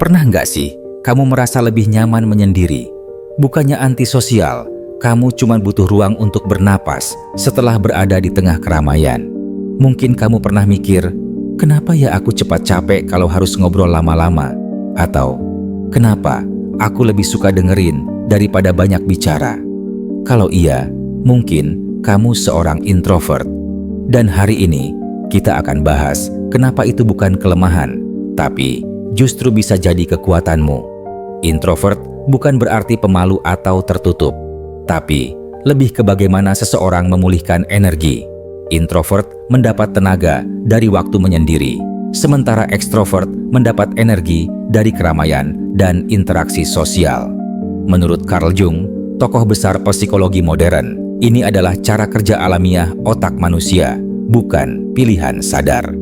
Pernah nggak sih kamu merasa lebih nyaman menyendiri? Bukannya antisosial, kamu cuma butuh ruang untuk bernapas setelah berada di tengah keramaian. Mungkin kamu pernah mikir, kenapa ya aku cepat capek kalau harus ngobrol lama-lama? Atau, kenapa aku lebih suka dengerin daripada banyak bicara? Kalau iya, mungkin kamu seorang introvert. Dan hari ini, kita akan bahas kenapa itu bukan kelemahan, tapi justru bisa jadi kekuatanmu. Introvert bukan berarti pemalu atau tertutup, tapi lebih ke bagaimana seseorang memulihkan energi. Introvert mendapat tenaga dari waktu menyendiri, sementara ekstrovert mendapat energi dari keramaian dan interaksi sosial. Menurut Carl Jung, tokoh besar psikologi modern, ini adalah cara kerja alamiah otak manusia, bukan pilihan sadar.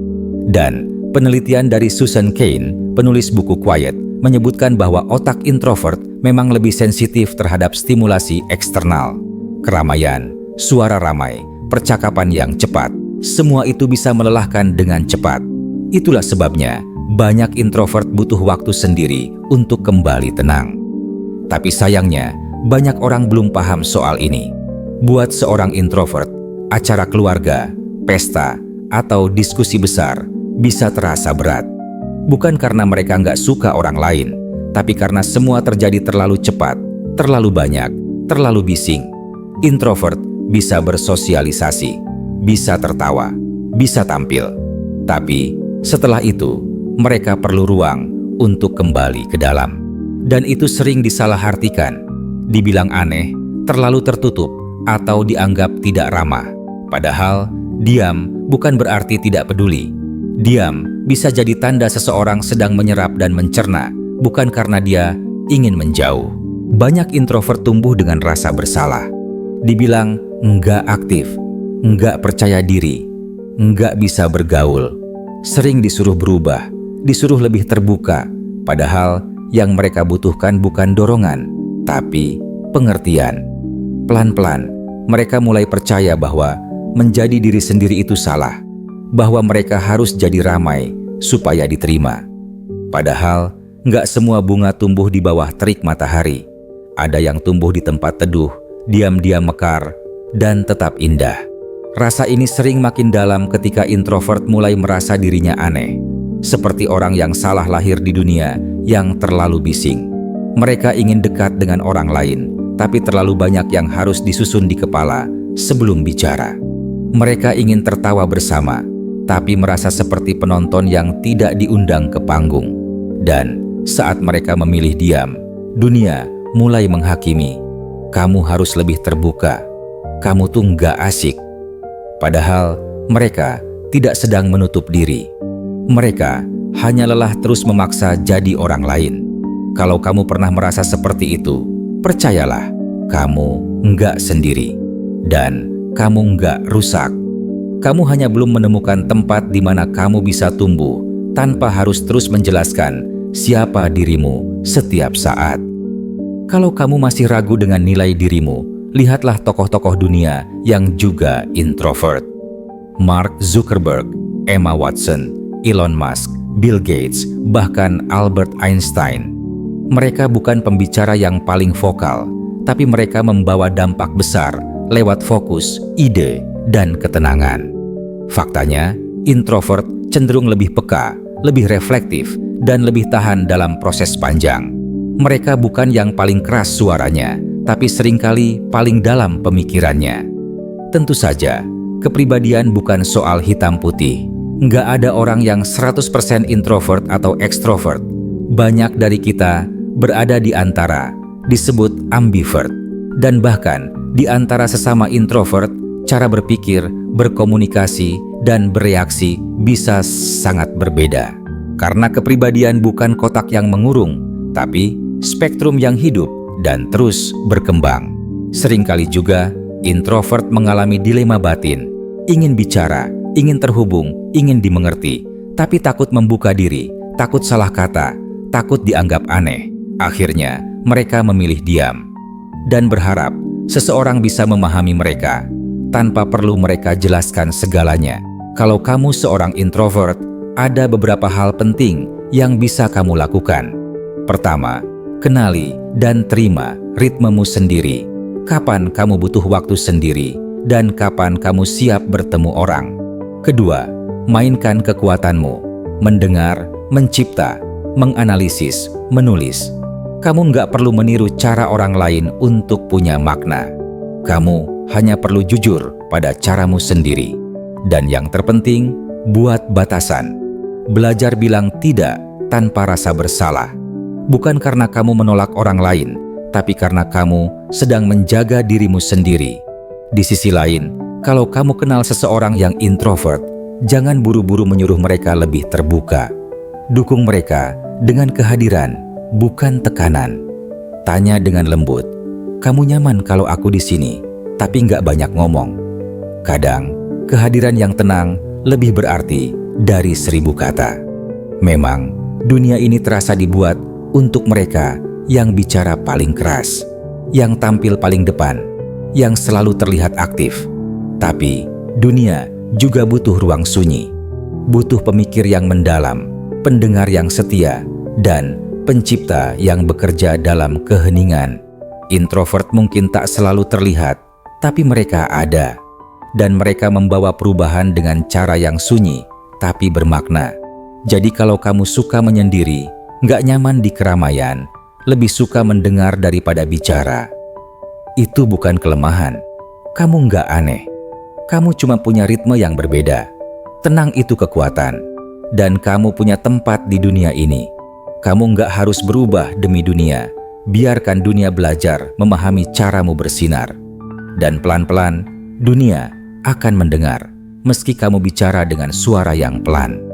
Dan penelitian dari Susan Cain, penulis buku Quiet, menyebutkan bahwa otak introvert memang lebih sensitif terhadap stimulasi eksternal. Keramaian, suara ramai, percakapan yang cepat, semua itu bisa melelahkan dengan cepat. Itulah sebabnya banyak introvert butuh waktu sendiri untuk kembali tenang. Tapi sayangnya, banyak orang belum paham soal ini. Buat seorang introvert, acara keluarga, pesta, atau diskusi besar bisa terasa berat. Bukan karena mereka nggak suka orang lain, tapi karena semua terjadi terlalu cepat, terlalu banyak, terlalu bising. Introvert bisa bersosialisasi, bisa tertawa, bisa tampil. Tapi setelah itu, mereka perlu ruang untuk kembali ke dalam. Dan itu sering disalahartikan, dibilang aneh, terlalu tertutup, atau dianggap tidak ramah. Padahal, diam bukan berarti tidak peduli. Diam bisa jadi tanda seseorang sedang menyerap dan mencerna, bukan karena dia ingin menjauh. Banyak introvert tumbuh dengan rasa bersalah. Dibilang nggak aktif, nggak percaya diri, nggak bisa bergaul. Sering disuruh berubah, disuruh lebih terbuka, padahal yang mereka butuhkan bukan dorongan, tapi pengertian. Pelan-pelan, mereka mulai percaya bahwa menjadi diri sendiri itu salah, bahwa mereka harus jadi ramai supaya diterima. Padahal, nggak semua bunga tumbuh di bawah terik matahari. Ada yang tumbuh di tempat teduh, diam-diam mekar, dan tetap indah. Rasa ini sering makin dalam ketika introvert mulai merasa dirinya aneh, seperti orang yang salah lahir di dunia yang terlalu bising. Mereka ingin dekat dengan orang lain, tapi terlalu banyak yang harus disusun di kepala sebelum bicara. Mereka ingin tertawa bersama, tapi merasa seperti penonton yang tidak diundang ke panggung. Dan saat mereka memilih diam, dunia mulai menghakimi. Kamu harus lebih terbuka. Kamu tuh nggak asik. Padahal mereka tidak sedang menutup diri. Mereka hanya lelah terus memaksa jadi orang lain. Kalau kamu pernah merasa seperti itu, percayalah, kamu nggak sendiri. Dan kamu nggak rusak. Kamu hanya belum menemukan tempat di mana kamu bisa tumbuh tanpa harus terus menjelaskan siapa dirimu setiap saat. Kalau kamu masih ragu dengan nilai dirimu, lihatlah tokoh-tokoh dunia yang juga introvert. Mark Zuckerberg, Emma Watson, Elon Musk, Bill Gates, bahkan Albert Einstein. Mereka bukan pembicara yang paling vokal, tapi mereka membawa dampak besar lewat fokus, ide, dan ketenangan. Faktanya, introvert cenderung lebih peka, lebih reflektif, dan lebih tahan dalam proses panjang. Mereka bukan yang paling keras suaranya, tapi seringkali paling dalam pemikirannya. Tentu saja, kepribadian bukan soal hitam putih. Nggak ada orang yang 100% introvert atau ekstrovert. Banyak dari kita berada di antara, disebut ambivert. Dan bahkan di antara sesama introvert, cara berpikir, berkomunikasi, dan bereaksi bisa sangat berbeda. Karena kepribadian bukan kotak yang mengurung, tapi spektrum yang hidup dan terus berkembang. Seringkali juga, introvert mengalami dilema batin. Ingin bicara, ingin terhubung, ingin dimengerti, tapi takut membuka diri, takut salah kata, takut dianggap aneh. Akhirnya, mereka memilih diam dan berharap seseorang bisa memahami mereka tanpa perlu mereka jelaskan segalanya. Kalau kamu seorang introvert, ada beberapa hal penting yang bisa kamu lakukan. Pertama, kenali dan terima ritmemu sendiri. Kapan kamu butuh waktu sendiri dan kapan kamu siap bertemu orang. Kedua, mainkan kekuatanmu, mendengar, mencipta, menganalisis, menulis. Kamu nggak perlu meniru cara orang lain untuk punya makna. Kamu hanya perlu jujur pada caramu sendiri. Dan yang terpenting, buat batasan. Belajar bilang tidak tanpa rasa bersalah. Bukan karena kamu menolak orang lain, tapi karena kamu sedang menjaga dirimu sendiri. Di sisi lain, kalau kamu kenal seseorang yang introvert, jangan buru-buru menyuruh mereka lebih terbuka. Dukung mereka dengan kehadiran, bukan tekanan. Tanya dengan lembut, kamu nyaman kalau aku di sini, tapi nggak banyak ngomong. Kadang, kehadiran yang tenang lebih berarti dari 1000 kata. Memang, dunia ini terasa dibuat untuk mereka yang bicara paling keras, yang tampil paling depan, yang selalu terlihat aktif. Tapi, dunia juga butuh ruang sunyi, butuh pemikir yang mendalam, pendengar yang setia, dan pencipta yang bekerja dalam keheningan. Introvert mungkin tak selalu terlihat, tapi mereka ada. Dan mereka membawa perubahan dengan cara yang sunyi, tapi bermakna. Jadi kalau kamu suka menyendiri, nggak nyaman di keramaian, lebih suka mendengar daripada bicara, itu bukan kelemahan. Kamu nggak aneh. Kamu cuma punya ritme yang berbeda. Tenang itu kekuatan. Dan kamu punya tempat di dunia ini. Kamu nggak harus berubah demi dunia. Biarkan dunia belajar memahami caramu bersinar. Dan pelan-pelan, dunia akan mendengar, meski kamu bicara dengan suara yang pelan.